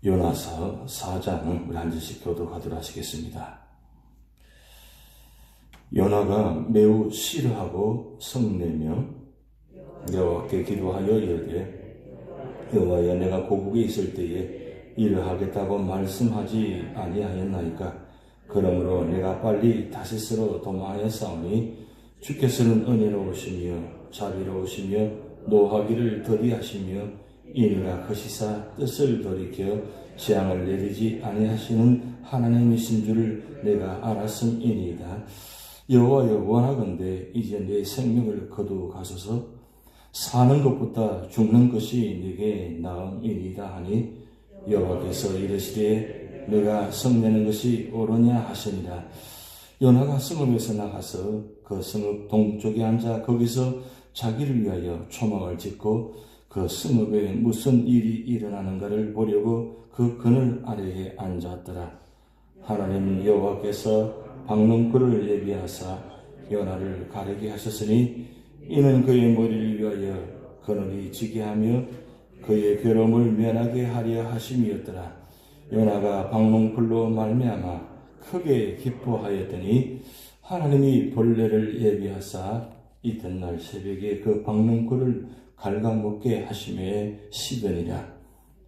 요나서 4장 우리 한 절씩 교독하도록 하시겠습니다. 요나가 매우 싫어하고 성내며 여호와께 기도하여 이르되 여호와여 내가 고국에 있을 때에 일을 하겠다고 말씀하지 아니하였나이까. 그러므로 내가 빨리 다시스로 도망하였사오니 주께서는 은혜로우시며 자비로우시며 노하기를 더디하시며 이니가 거시사 뜻을 돌이켜 재앙을 내리지 아니하시는 하나님이신 줄을 내가 알았음이니이다. 여호와여 원하건대 이제 내 생명을 거두가소서. 사는 것보다 죽는 것이 내게 나음이니이다 하니 여호와께서 이르시되 내가 성내는 것이 옳으냐 하시니라. 요나가 성읍에서 나가서 그 성읍 동쪽에 앉아 거기서 자기를 위하여 초막을 짓고 그 성읍에 무슨 일이 일어나는가를 보려고 그 그늘 아래에 앉았더라. 하나님 여호와께서 박농굴을 예비하사 요나를 가르게 하셨으니 이는 그의 머리를 위하여 그늘이 지게 하며 그의 괴로움을 면하게 하려 하심이었더라. 요나가 박농굴로 말미암아 크게 기뻐하였더니 하나님이 벌레를 예비하사 이튿날 새벽에 그 박농굴을 갉아먹게 하심에 시더니라.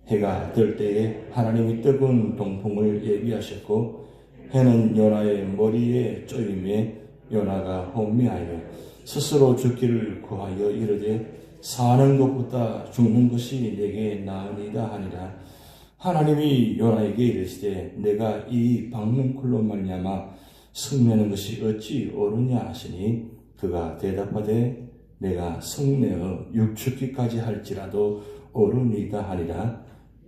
해가 뜰 때에 하나님이 뜨거운 동풍을 예비하셨고 해는 요나의 머리에 쪼임에 요나가 혼미하여 스스로 죽기를 구하여 이르되 사는 것보다 죽는 것이 내게 나으니이다 하니라. 하나님이 요나에게 이르시되 내가 이 박농굴로 말미암아 성내는 것이 어찌 옳으냐 하시니 그가 대답하되 내가 성내어 육축기까지 할지라도 옳으니이다 하니라.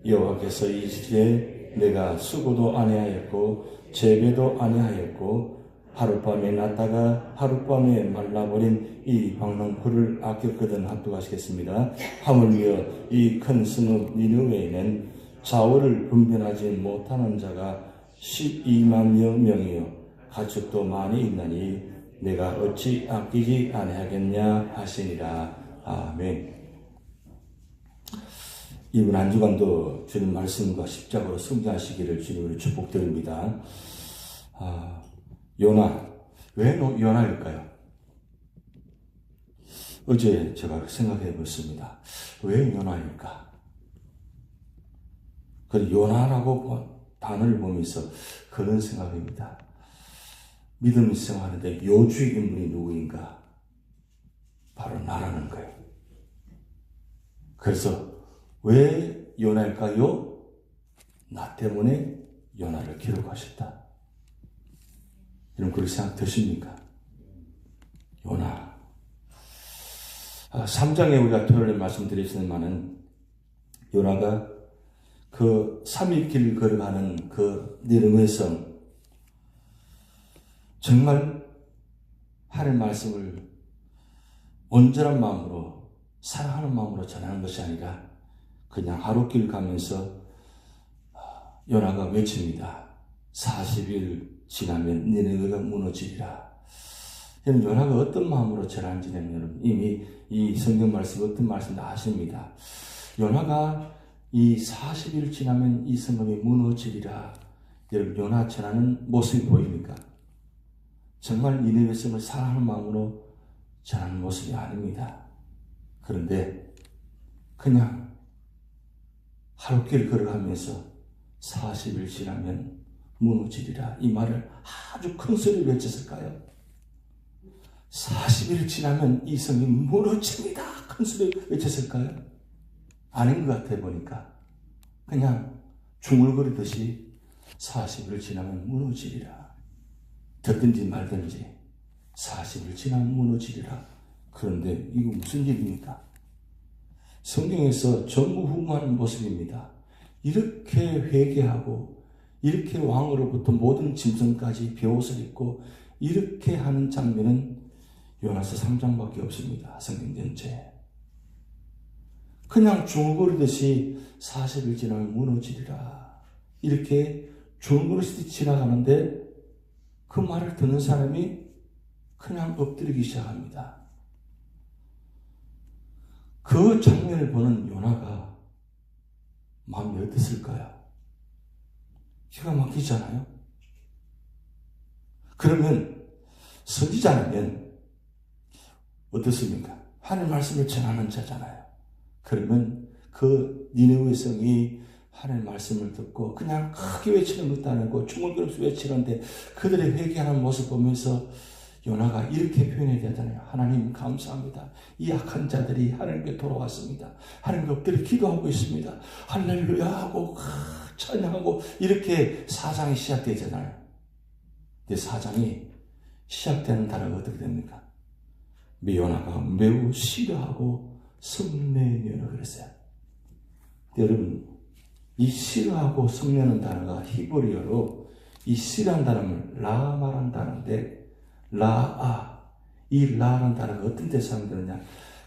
여호와께서 이르시되 내가 수고도 아니하였고 재배도 아니하였고 하룻밤에 났다가 하룻밤에 말라버린 이 박농굴을 아꼈거든. 합독하시겠습니다. 하물며 이 큰 성읍 니느웨에는 좌우를 분별하지 못하는 자가 12만여 명이요 가축도 많이 있나니 내가 어찌 아끼지 아니하겠냐 하시니라. 아멘. 이번 한 주간도 주님 말씀과 십자가로 승리하시기를 주님으로 축복드립니다. 요나, 왜 요나일까요? 어제 제가 생각해 봤습니다. 왜 요나일까? 그 요나라고 단어를 보면서 그런 생각입니다. 믿음을 생활하는데 요주의 인물이 누구인가? 바로 나라는 거예요. 그래서 왜 요나일까요? 나 때문에 요나를 기록하셨다. 여러분 그렇게 생각 드십니까? 요나. 3장에 우리가 토요일에 말씀드렸지만은 요나가 그 3일 길 걸어가는 그 니느웨 성 정말 하나님 말씀을 온전한 마음으로 사랑하는 마음으로 전하는 것이 아니라 그냥 하루길 가면서 요나가 외칩니다. 40일 지나면 니느웨가 무너지리라. 요나가 어떤 마음으로 전하는지 여러분 이미 이 성경 말씀 어떤 말씀 다 아십니다. 요나가 이 40일 지나면 이 성읍이 무너지리라. 여러분 요나 전하는 모습이 보입니까? 정말 니느웨 성을 사랑하는 마음으로 전하는 모습이 아닙니다. 그런데 그냥 하루길 걸어가면서 40일 지나면 무너지리라 이 말을 아주 큰 소리로 외쳤을까요? 40일 지나면 이 성이 무너집니다 큰 소리로 외쳤을까요? 아닌 것 같아 보니까 그냥 중얼거리듯이 40일 지나면 무너지리라. 듣든지 말든지 40일 지나면 무너지리라. 그런데 이거 무슨 일입니까? 성경에서 전무후무하는 모습입니다. 이렇게 회개하고 이렇게 왕으로부터 모든 짐승까지 베옷을 입고 이렇게 하는 장면은 요나서 3장밖에 없습니다. 성경 전체에. 그냥 중얼거리듯이 40일 지나면 무너지리라. 이렇게 중얼거리듯이 지나가는데 그 말을 듣는 사람이 그냥 엎드리기 시작합니다. 그 장면을 보는 요나가 마음이 어땠을까요? 기가 막히잖아요. 그러면 선지자라면 어떻습니까? 하나님 말씀을 전하는 자잖아요. 그러면 그 니느웨 성이 하나님 말씀을 듣고 그냥 크게 외치는 것도 아니고 중얼거리면서 외치는데 그들의 회개하는 모습 보면서 요나가 이렇게 표현해야 되잖아요. 하나님 감사합니다. 이 약한 자들이 하나님께 돌아왔습니다. 하나님께 엎드려 기도하고 있습니다. 할렐루야 하고 찬양하고 이렇게 사장이 시작되잖아요. 근데 사장이 시작되는 단어가 어떻게 됩니까? 요나가 매우 싫어하고 성내녀라 그랬어요. 여러분, 이 싫어하고 성내는 단어가 히브리어로 이 싫어한 단어는 라마라는 단어인데 라아, 이 라라는 단어가 어떤 데 사용되느냐?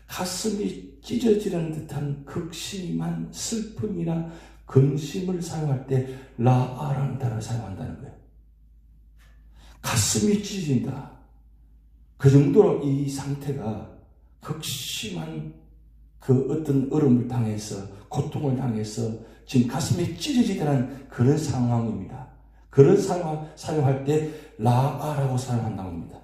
가슴이 찢어지는 듯한 극심한 슬픔이나 근심을 사용할 때 라아라는 단어를 사용한다는 거예요. 가슴이 찢어진다. 그 정도로 이 상태가 극심한 그 어떤 어려움을 당해서 고통을 당해서 지금 가슴이 찢어지다는 그런 상황입니다. 그런 상황 사용할 때 라아라고 사용한다고 합니다.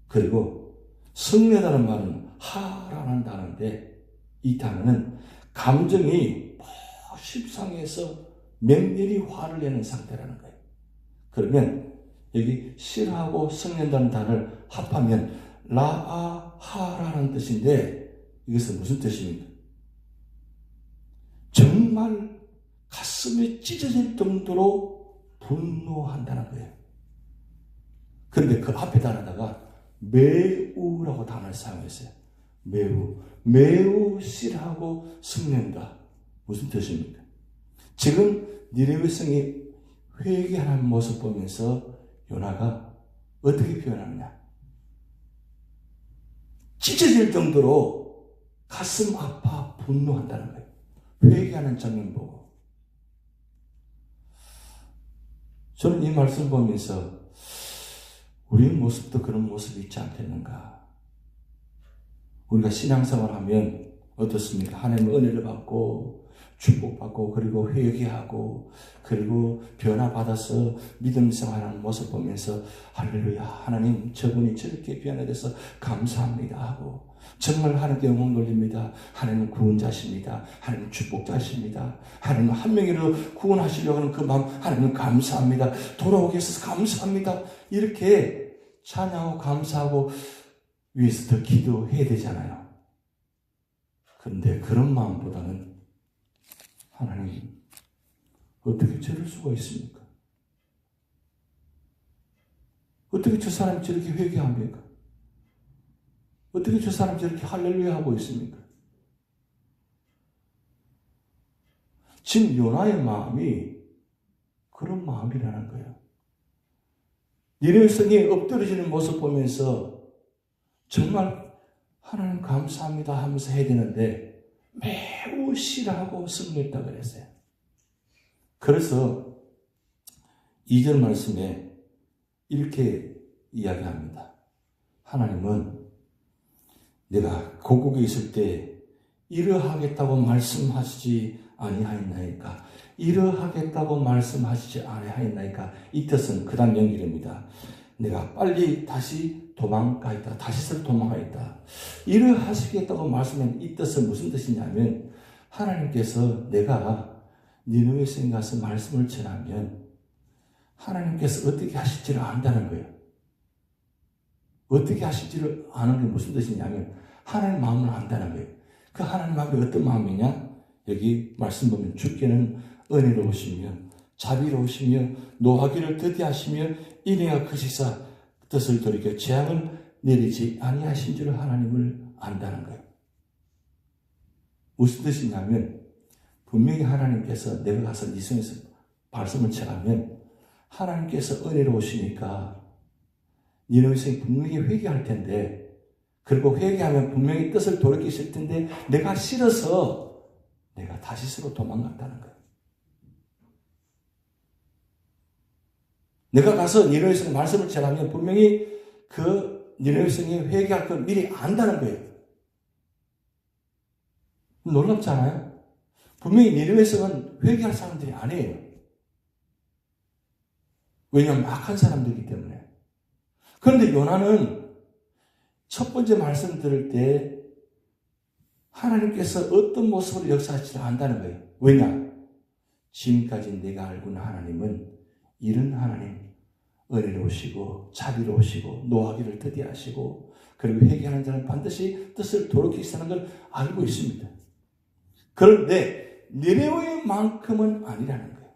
그리고 성내다는 말은 하라는 단어인데 이 단어는 감정이 십상해서 맹렬히 화를 내는 상태라는 거예요. 그러면 여기 싫어하고 성낸다는 단어를 합하면 라아하라는 뜻인데 이것은 무슨 뜻입니까? 정말 가슴이 찢어질 정도로 분노한다는 거예요. 그런데 그 앞에 단어다가 매우라고 단어를 사용했어요. 매우 싫어하고 성낸다. 무슨 뜻입니까? 지금 니느웨 성이 회개하는 모습 보면서 요나가 어떻게 표현하느냐? 찢어질 정도로 가슴 아파 분노한다는 거예요. 회개하는 장면 보고. 저는 이 말씀 보면서 우리의 모습도 그런 모습이 있지 않겠는가? 우리가 신앙생활 하면 어떻습니까? 하나님의 은혜를 받고 축복받고 그리고 회개하고 그리고 변화받아서 믿음 생활하는 모습 보면서 할렐루야 하나님 저분이 저렇게 변화돼서 감사합니다 하고 정말 하나님께 영광 돌립니다. 하나님은 구원자십니다. 하나님은 축복자십니다. 하나님은 한 명이라도 구원하시려고 하는 그 마음 하나님은 감사합니다. 돌아오게 해서 감사합니다. 이렇게 찬양하고 감사하고 위에서 더 기도해야 되잖아요. 그런데 그런 마음보다는 하나님 어떻게 저럴 수가 있습니까? 어떻게 저 사람이 저렇게 회개합니까? 어떻게 저 사람이 저렇게 할렐루야 하고 있습니까? 지금 요나의 마음이 그런 마음이라는 거예요. 니느웨 성이 엎드려지는 모습 보면서 정말 하나님 감사합니다 하면서 해야 되는데 매우 싫어하고 성냈다 그랬어요. 그래서 2절 말씀에 이렇게 이야기합니다. 하나님은 내가 고국에 있을 때 이러하겠다고 말씀하시지 아니하였나이까? 이러하겠다고 말씀하시지 아니하였나이까? 이 뜻은 그 다음 연결입니다. 내가 빨리 다시 도망가있다. 다시서 도망가있다. 이러하시겠다고 말씀한 이 뜻은 무슨 뜻이냐면 하나님께서 내가 니느웨 성에 가서 말씀을 전하면 하나님께서 어떻게 하실지를 안다는 거예요. 어떻게 하실지를 아는 게 무슨 뜻이냐면 하나님 마음을 안다는 거예요. 그 하나님 마음이 어떤 마음이냐? 여기 말씀 보면 주께는 은혜로우시며 자비로우시며 노하기를 더디하시며 인애가 크시사 뜻을 돌이켜 재앙을 내리지 아니하신 줄 하나님을 안다는 거예요. 무슨 뜻이냐면 분명히 하나님께서 내가 가서 네 성에서 말씀을 전하면 하나님께서 은혜로우시니까 니느웨 성이 분명히 회개할 텐데 그리고 회개하면 분명히 뜻을 돌이키실 텐데 내가 싫어서 내가 다시스로 도망갔다는 거예요. 내가 가서 니느웨 성에 말씀을 전하면 분명히 그 니느웨 성이 회개할 걸 미리 안다는 거예요. 놀랍지 않아요? 분명히 니느웨 성은 회개할 사람들이 아니에요. 왜냐하면 악한 사람들이기 때문에. 그런데 요나는 첫 번째 말씀 들을 때 하나님께서 어떤 모습으로 역사하시지 않는다는 거예요. 왜냐? 지금까지 내가 알고 있는 하나님은 이런 하나님, 은혜로우시고 자비로우시고 노하기를 더디하시고 그리고 회개하는 자는 반드시 뜻을 돌이키게 하는 걸 알고 있습니다. 그런데 니네웨만큼은 아니라는 거예요.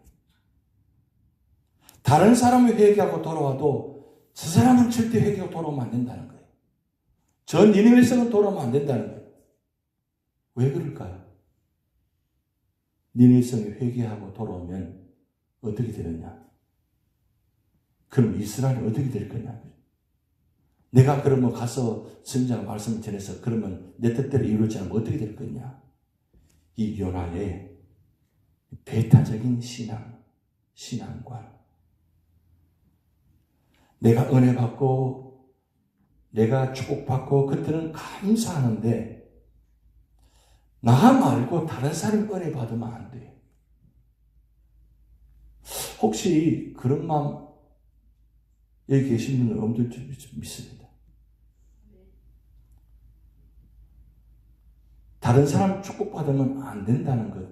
다른 사람이 회개하고 돌아와도 저 사람은 절대 회개하고 돌아오면 안 된다는 거예요. 저 니네웨성은 돌아오면 안 된다는 거예요. 왜 그럴까요? 니네성이 회개하고 돌아오면 어떻게 되느냐? 그럼 이스라엘은 어떻게 될 거냐? 내가 그러면 가서 선지자가 말씀을 전해서 그러면 내 뜻대로 이루어지지 않으면 어떻게 될 거냐? 이 요나의 배타적인 신앙관. 내가 은혜 받고 내가 축복받고 그때는 감사하는데 나 말고 다른 사람이 은혜 받으면 안 돼요. 혹시 그런 마음 여기 계신 분들 엄청 믿습니다. 다른 사람 축복받으면 안 된다는 것,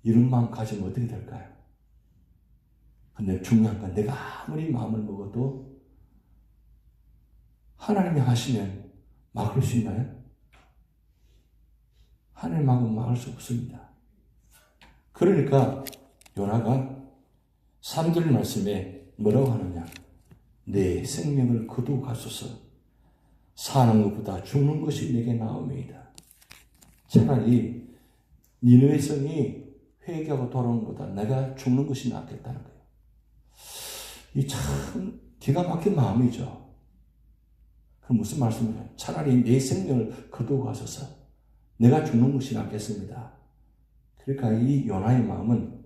이런 마음 가지면 어떻게 될까요? 근데 중요한 건 내가 아무리 마음을 먹어도 하나님이 하시면 막을 수 있나요? 하나님 막으면 막을 수 없습니다. 그러니까 요나가 3절 말씀에 뭐라고 하느냐? 내 생명을 거두어 가소서. 사는 것보다 죽는 것이 내게 나음이다. 차라리 니느웨 성이 회개하고 돌아오는 것보다 내가 죽는 것이 낫겠다는 거예요. 이 참 기가 막힌 마음이죠. 그 무슨 말씀이에요? 차라리 내 생명을 거두어 가소서. 내가 죽는 것이 낫겠습니다. 그러니까 이 요나의 마음은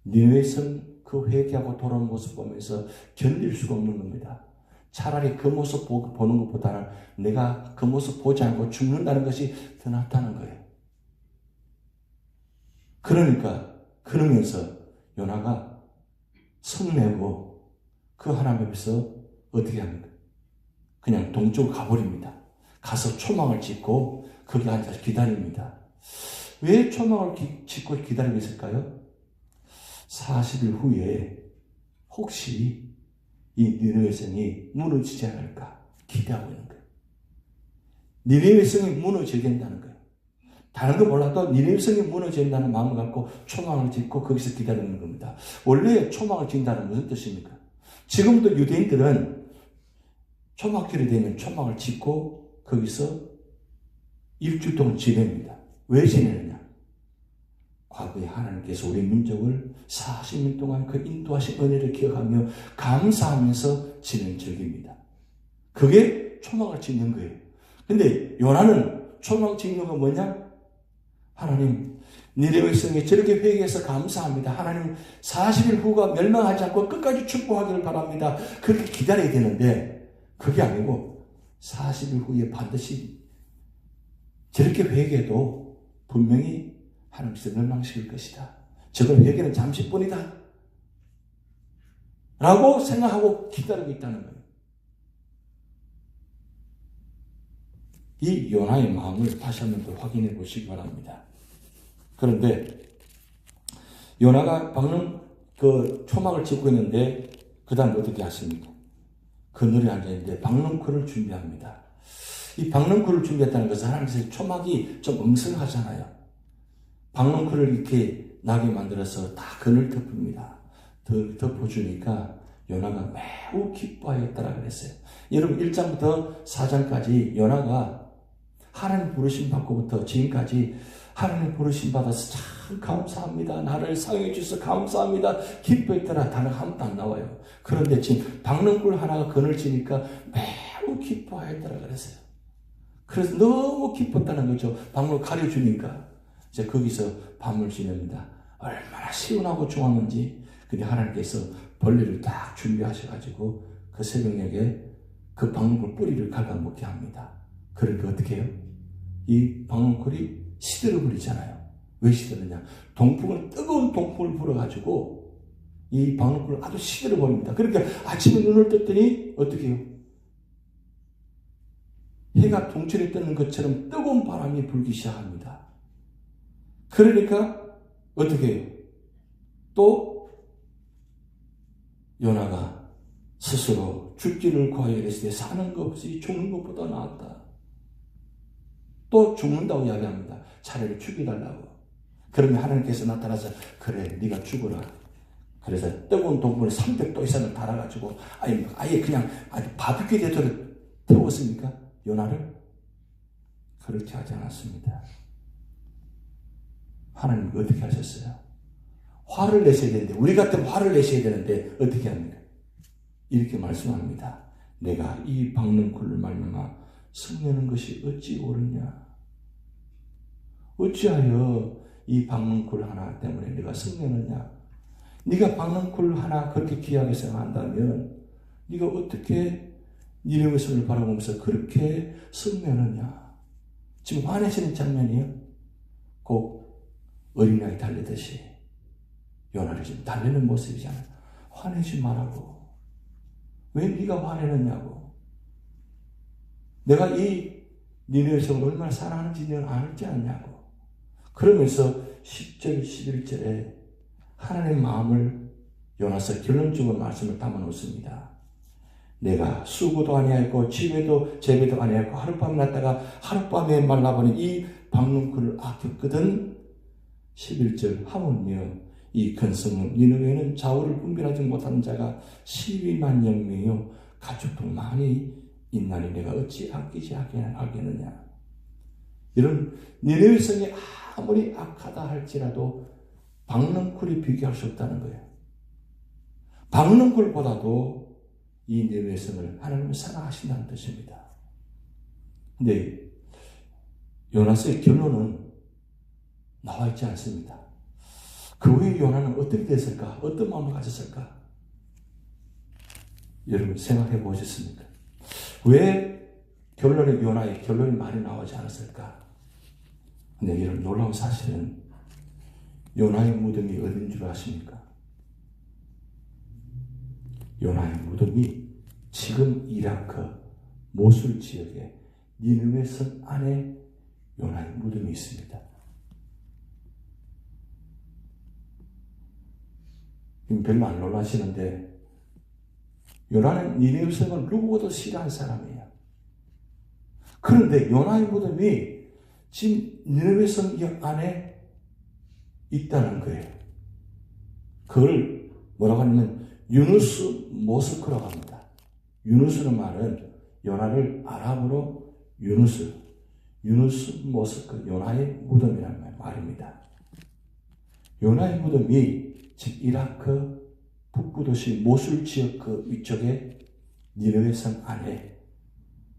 니느웨 성 그 회개하고 돌아오는 모습 보면서 견딜 수가 없는 겁니다. 차라리 그 모습 보는 것보다는 내가 그 모습 보지 않고 죽는다는 것이 더 낫다는 거예요. 그러니까 그러면서 요나가 성내고 그 하나님 앞에서 어떻게 합니까? 그냥 동쪽으로 가버립니다. 가서 초막을 짓고 거기 앉아서 기다립니다. 왜 초막을 짓고 기다리고 있을까요? 40일 후에 혹시 이 니느웨 성이 무너지지 않을까 기대하고 있는 거예요. 니느웨 성이 무너져야 된다는 거예요. 다른 거 몰라도 니느웨 성이 무너져야 된다는 마음을 갖고 초막을 짓고 거기서 기다리는 겁니다. 원래 초막을 짓는다는 무슨 뜻입니까? 지금도 유대인들은 초막절이 되면 초막을 짓고 거기서 일주일 동안 지냅니다. 왜 지내느냐? 과거에 하나님께서 우리 민족을 40년 동안 그 인도하신 은혜를 기억하며 감사하면서 지낸 절기입니다. 그게 초막을 짓는 거예요. 근데 요나는 초막 짓는 건 뭐냐? 하나님, 니느웨 성이 저렇게 회개해서 감사합니다. 하나님 40일 후가 멸망하지 않고 끝까지 축복하기를 바랍니다. 그렇게 기다려야 되는데 그게 아니고 40일 후에 반드시 저렇게 회개해도 분명히 하나님께서 멸망시킬 것이다. 저건 회개는 잠시뿐이다. 라고 생각하고 기다리고 있다는 거예요. 이 요나의 마음을 다시 한번 더 확인해 보시기 바랍니다. 그런데 요나가 방금 그 초막을 짓고 있는데 그 다음 어떻게 하십니까? 그늘에 앉아있는데 박넝쿨을 준비합니다. 이 박넝쿨을 준비했다는 것은 하나님께서 초막이 좀 엉성하잖아요. 박넝쿨을 이렇게 나게 만들어서 다 그늘 덮습니다. 덮어주니까 요나가 매우 기뻐하였다라 그랬어요. 여러분 1장부터 4장까지 요나가 하나님 부르심 받고부터 지금까지 하나님 부르심 받아서 참 감사합니다. 나를 사용해 주셔서 감사합니다. 기뻐했더라 단어 하나도 안 나와요. 그런데 지금 박넝쿨 하나가 그늘 지니까 매우 기뻐하였더라 그랬어요. 그래서 너무 기뻤다는 거죠. 박농 가려주니까. 이제 거기서 밤을 지냅니다. 얼마나 시원하고 좋았는지. 근데 하나님께서 벌레를 딱 준비하셔가지고 그 새벽녘에 그 박농쿨 뿌리를 갉아먹게 합니다. 그러니까 어떻게 해요? 이 박농쿨이 시들어버리잖아요. 왜 시들었냐? 동풍을, 뜨거운 동풍을 불어가지고 이 방울꾼을 아주 시들어 보입니다. 그러니까 아침에 눈을 떴더니 어떻게 해요? 해가 동천에 뜨는 것처럼 뜨거운 바람이 불기 시작합니다. 그러니까 어떻게 해요? 또 요나가 스스로 죽기를 구하여 이랬을 때 사는 것 없이 죽는 것보다 나았다. 또 죽는다고 이야기합니다. 차라리 죽여달라고. 그러면 하나님께서 나타나서 그래 네가 죽어라. 그래서 뜨거운 동굴에 300도 이상을 달아가지고 아예 그냥 아주 바비큐 되도록 태웠습니까? 요나를? 그렇게 하지 않았습니다. 하나님 어떻게 하셨어요? 화를 내셔야 되는데 우리 같으면 화를 내셔야 되는데 어떻게 합니까? 이렇게 말씀합니다. 내가 이 박는 굴을 말미암아 승려는 것이 어찌 옳으냐? 어찌하여 이 박는 굴 하나 때문에 내가 승려느냐? 네가 박는 굴 하나 그렇게 귀하게 생각한다면 네가 어떻게 니네의 손을 바라보면서 그렇게 승려느냐? 지금 화내시는 장면이에요. 꼭 어린아이 달래듯이 요나를 지금 달래는 모습이잖아요. 화내지 말라고. 왜 네가 화내느냐고. 내가 이 니네의 성을 얼마나 사랑하는지 너는 알지 않냐고. 그러면서 10절, 11절에 하나님의 마음을 요나서 결론적으로 말씀을 담아 놓습니다. 내가 수고도 아니하였고 지배도 재배도 아니하였고 하룻밤 났다가 하룻밤에 말라버린 이 박는 굴을 아꼈거든. 11절 하물며 이 큰 성은 니느웨는 좌우를 분별하지 못하는 자가 12만 명이요 가축도 많이 있나니 내가 어찌 아끼지 하겠느냐. 이런 니느웨 성이 아무리 악하다 할지라도 박는 굴이 비교할 수 없다는 거예요. 박는 굴보다도 이 니느웨 성을 하나님은 사랑하신다는 뜻입니다. 근데 요나서의 결론은 나와 있지 않습니다. 그 후에 요나는 어떻게 됐을까? 어떤 마음을 가졌을까? 여러분 생각해 보셨습니까? 왜 요나의 결론이 많이 나오지 않았을까? 근데 이런 놀라운 사실은 요나의 무덤이 어딘 줄 아십니까? 요나의 무덤이 지금 이라크 모술 지역에 니느웨 성 안에 요나의 무덤이 있습니다. 별로 안 놀라시는데 요나는 니느웨 성을 누구보다 싫어하는 사람이에요. 그런데 요나의 무덤이 지금 니느웨 성 안에 있다는 거예요. 그걸 뭐라고 하냐면 유누스 모스크라고 합니다. 유누스는 말은 요나를 아랍어로 유누스 모스크, 요나의 무덤이라는 말입니다. 요나의 무덤이 즉 이라크 북부 도시 모술 지역 그 위쪽에 니느웨 성 안에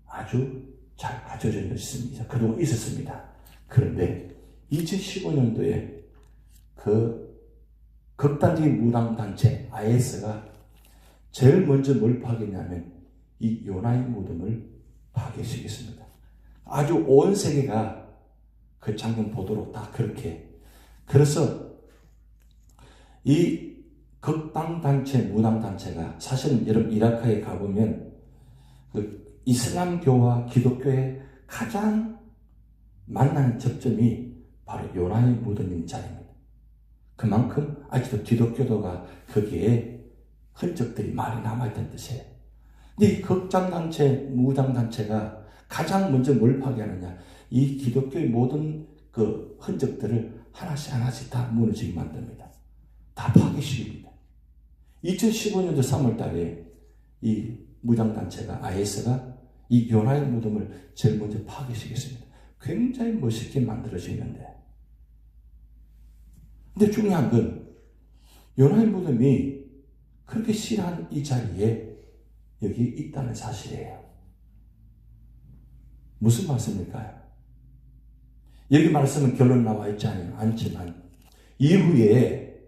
아주 잘 갖춰져 있습니다. 그동안 있었습니다. 그런데 2015년도에 그 극단적인 무당단체 IS가 제일 먼저 뭘 파괴했냐면 이 요나의 무덤을 파괴시켰습니다. 아주 온 세계가 그 장면 보도록 다 그렇게. 그래서 이 극방단체, 무당단체가 사실은 여러분 이라크에 가보면 그 이슬람교와 기독교의 가장 만나는 접점이 바로 요나의 무덤인 자리입니다. 그만큼 아직도 기독교도가 거기에 흔적들이 많이 남아있다는 뜻이에요. 근데 이 극장단체, 무당단체가 가장 먼저 뭘 파괴하느냐? 이 기독교의 모든 그 흔적들을 하나씩 다 무너지게 만듭니다. 다 파괴시킵니다. 2015년도 3월 달에 이 무당단체가 IS가 이 요나의 무덤을 제일 먼저 파괴시켰습니다. 굉장히 멋있게 만들어져 있는데. 근데 중요한 건 요나의 무덤이 그렇게 싫어하는 이 자리에 여기 있다는 사실이에요. 무슨 말씀일까요? 여기 말씀은 결론 나와 있지 않지만 이후에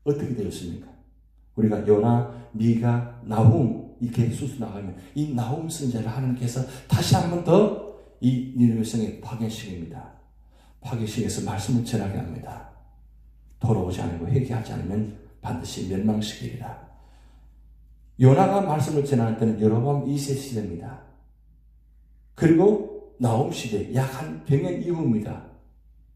어떻게 되었습니까? 우리가 요나, 미가, 나훔 이렇게 수수 나가면 이 나훔 선지자를 하나님께서 다시 한 번 더 이 니느웨 성에 파괴시킵니다. 파괴시켜서 말씀을 전하게 합니다. 돌아오지 않고 회개하지 않으면 반드시 멸망시키리라. 요나가 말씀을 전할 때는 여로보암 2세 시대입니다. 그리고 나홈 시대 약 한 100년 이후입니다.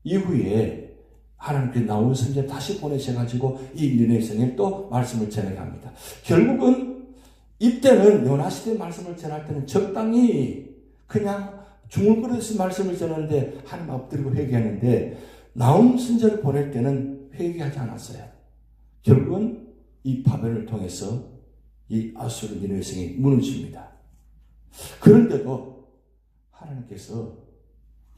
이후에 하나님께 나온 선지자 다시 보내셔가지고 이 니느웨 성에 또 말씀을 전해 갑니다. 결국은 이때는 요나 시대 말씀을 전할 때는 적당히 그냥 중얼거려서 말씀을 전하는데 하나님 엎드리고 회개하는데 나홈 선지자를 보낼 때는 회개하지 않았어요. 결국은 이 파변을 통해서 이 아수르 니느웨 성이 무너집니다. 그런데도 하나님께서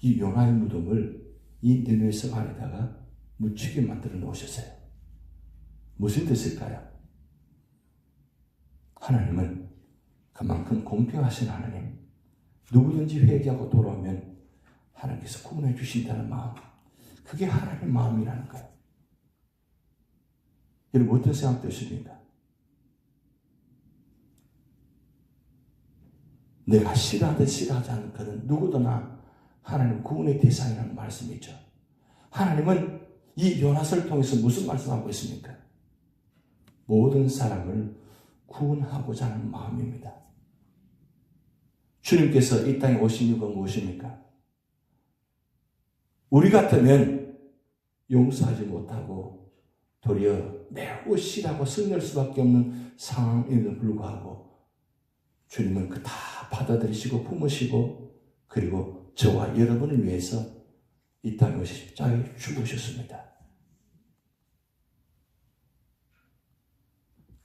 이 요나의 무덤을 이 니느웨 성 안에다가 묻히게 만들어 놓으셨어요. 무슨 뜻일까요? 하나님은 그만큼 공평하신 하나님, 누구든지 회개하고 돌아오면 하나님께서 구원해 주신다는 마음, 그게 하나님의 마음이라는 거예요. 여러분 어떤 생각 드십니까? 내가 싫어하든 싫어하지 않는 그는 누구도나 하나님 구원의 대상이라는 말씀이죠. 하나님은 이 요나서를 통해서 무슨 말씀하고 있습니까? 모든 사람을 구원하고자 하는 마음입니다. 주님께서 이 땅에 오신 이유가 무엇입니까? 우리 같으면 용서하지 못하고 도리어 매우 싫어하고 성낼 수밖에 없는 상황임에도 불구하고 주님은 그 다 받아들이시고 품으시고 그리고 저와 여러분을 위해서 이 땅에 오셔서 십자가에 죽으셨습니다.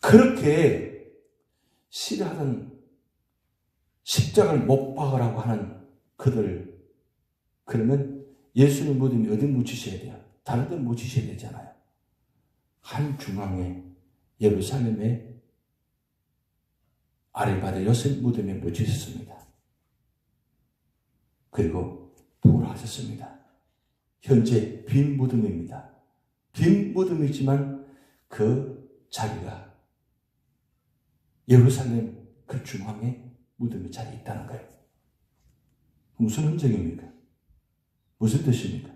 그렇게 싫어하던 십자가를 못 박으라고 하는 그들, 그러면 예수님 무덤이 어디 묻히셔야 돼요? 다른 데 묻히셔야 되잖아요. 한 중앙에 예루살렘의 아리마다 요셉 무덤에 묻히셨습니다. 그리고 부활하셨습니다. 현재 빈 무덤입니다. 빈 무덤이지만 그 자리가 예루살렘 그 중앙에 무덤의 자리에 있다는 거예요. 무슨 흔적입니까? 무슨 뜻입니까?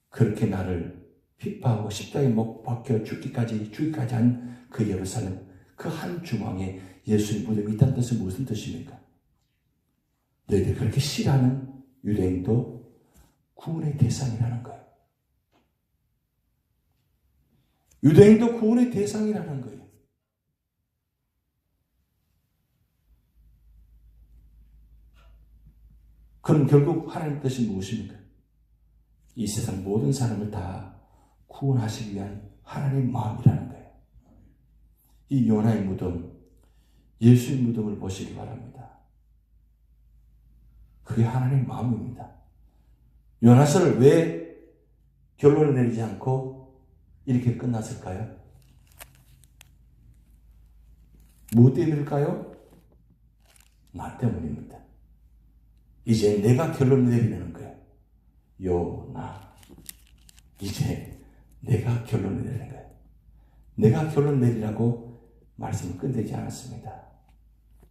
그렇게 나를 핍박하고 십자가에 못 박혀 죽기까지 한 그 예루살렘 그 한 중앙에 예수의 무덤이 있다는 뜻은 무슨 뜻입니까? 너희들 그렇게 싫어하는 유대인도 구원의 대상이라는 거예요. 유대인도 구원의 대상이라는 거예요. 그럼 결국 하나님의 뜻이 무엇입니까? 이 세상 모든 사람을 다 구원하시기 위한 하나님의 마음이라는 거예요. 이 요나의 무덤, 예수의 무덤을 보시기 바랍니다. 그게 하나님의 마음입니다. 요나서를 왜 결론을 내리지 않고 이렇게 끝났을까요? 뭐 때문일까요? 나 때문입니다. 이제 내가 결론을 내리는 거예요. 요나, 이제 내가 결론을 내리는 거예요. 내가 결론 내리라고 말씀을 끝내지 않았습니다.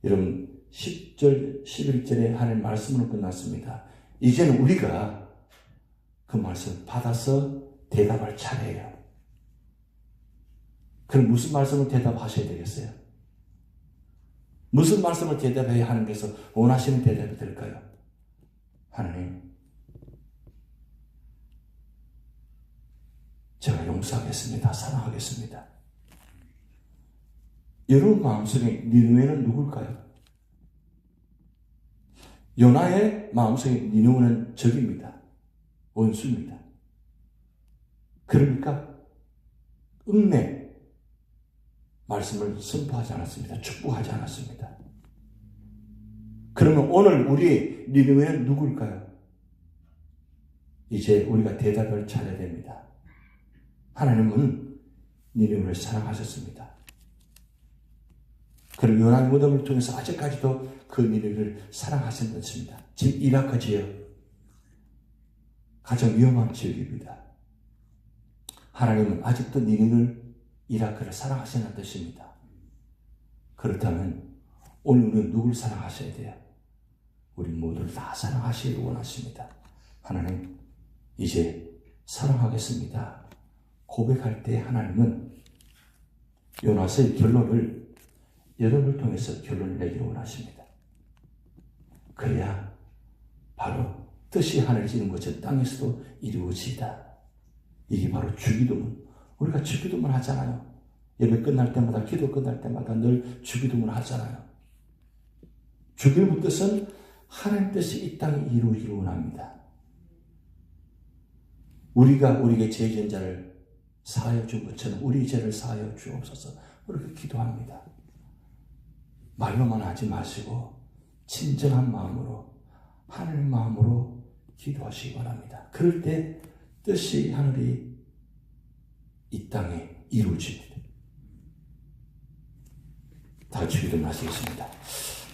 여러분 10절, 11절에 하는 말씀으로 끝났습니다. 이제는 우리가 그 말씀을 받아서 대답할 차례예요. 그럼 무슨 말씀을 대답하셔야 되겠어요? 무슨 말씀을 대답해야 하나님께서 원하시는 대답이 될까요? 하나님, 제가 용서하겠습니다. 사랑하겠습니다. 여러분 마음속에 니느웨는 누굴까요? 요나의 마음속에 니느웨는 적입니다. 원수입니다. 그러니까 은혜 말씀을 선포하지 않았습니다. 축복하지 않았습니다. 그러면 오늘 우리의 니느웨는 누굴까요? 이제 우리가 대답을 찾아야 됩니다. 하나님은 니느웨를 사랑하셨습니다. 그리고 요나의 무덤을 통해서 아직까지도 그 니느웨를 사랑하시는 것입니다. 지금 이라크 지역 가장 위험한 지역입니다. 하나님은 아직도 니느웨를 이라크를 사랑하시는 뜻입니다. 그렇다면 오늘 우리는 누굴 사랑하셔야 돼요? 우리 모두를 다 사랑하시기를 원하십니다. 하나님, 이제 사랑하겠습니다. 고백할 때 하나님은 요나서의 결론을 여러분을 통해서 결론을 내기를 원하십니다. 그래야 바로 뜻이 하늘에 지는 것처럼 땅에서도 이루어지다. 이게 바로 주기도문. 우리가 주기도문 하잖아요. 예배 끝날 때마다, 기도 끝날 때마다 늘 주기도문 하잖아요. 주기도문 뜻은 하나님 뜻이 이 땅에 이루어지기를 원합니다. 우리가 우리에게 죄 지은 자를 사하여 준 것처럼 우리 죄를 사하여 주옵소서. 그렇게 기도합니다. 말로만 하지 마시고 진정한 마음으로, 하나님 마음으로 기도하시기 바랍니다. 그럴 때 뜻이 하늘이 이 땅에 이루어집니다. 다 기도하시겠습니다.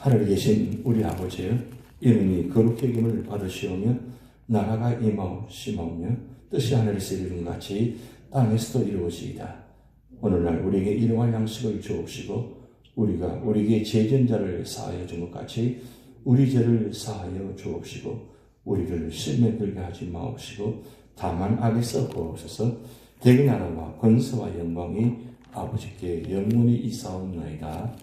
하늘에 계신 우리 아버지여, 이름이 거룩히 여김을 받으시오며 나라가 임하옵시오며 뜻이 하늘에서 이루어진 같이 땅에서도 이루어지이다. 오늘날 우리에게 일용할 양식을 주옵시고 우리가 우리에게 죄 지은 자를 사하여 준 것 같이 우리 죄를 사하여 주옵시고 우리를 시험에 들게 하지 마옵시고 다만 악에서 구하옵소서. 대개 나라와 권세와 영광이 아버지께 영원히 이사옵나이다.